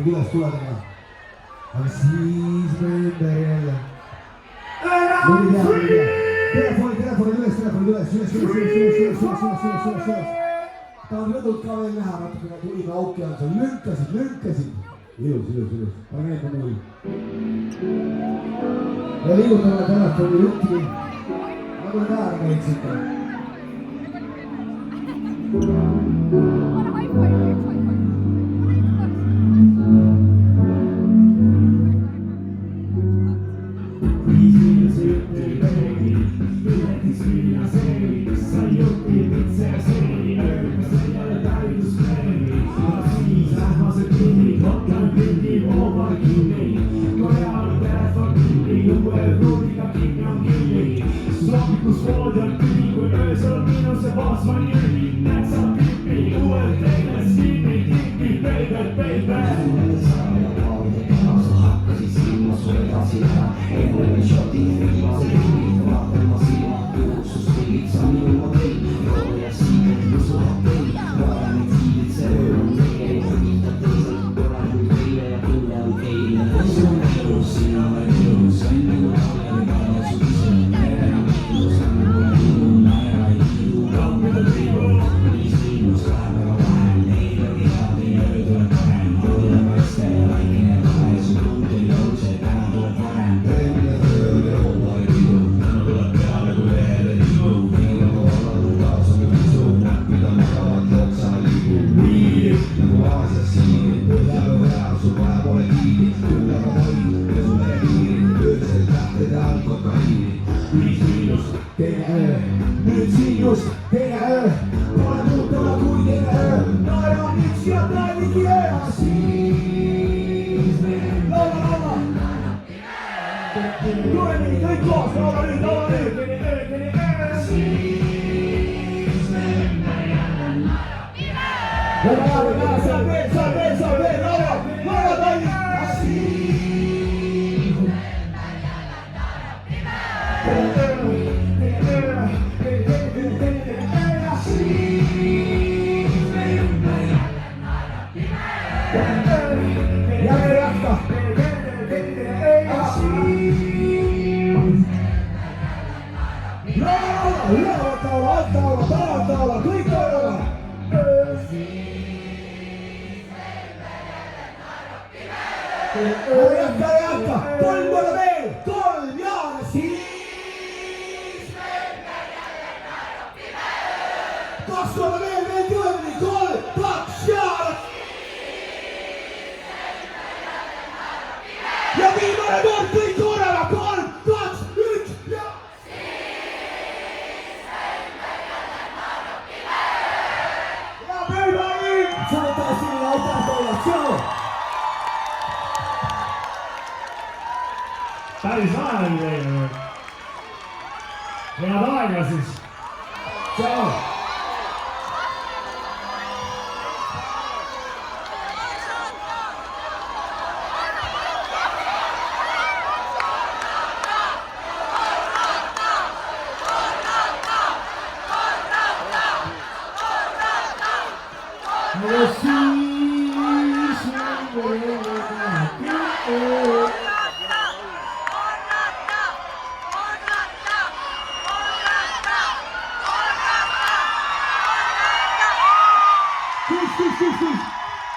kuidas tuledega, aga siis me ümber jälle. Telefonid üles. Tahad rõdult ka veel näha natukene tuliga auki on seal, lünkasid. Ilus. Pane need muuli. Ja liigutame telefoni rütmi. Nagu need äär käiksite. Nyt siin just teine öö, pole muuttuna kui teine öö. Naeran üks ja päevigi öö, siis me laula. Tule nii, kõik koos, laula nüüd. Teine öö, siis me jälle naerab ime. Saab veel, laula Talli. Siis me jälle naerab ime. Taula, kõik korraga. Jätka, kolm korda veel, kolm ja siis kaks korda veel kõvemini, kolm, kaks ja viimane kord kõik korraga, kolm, kaks, üks ja päris lahe oli teile. Head aega siis. Tšau.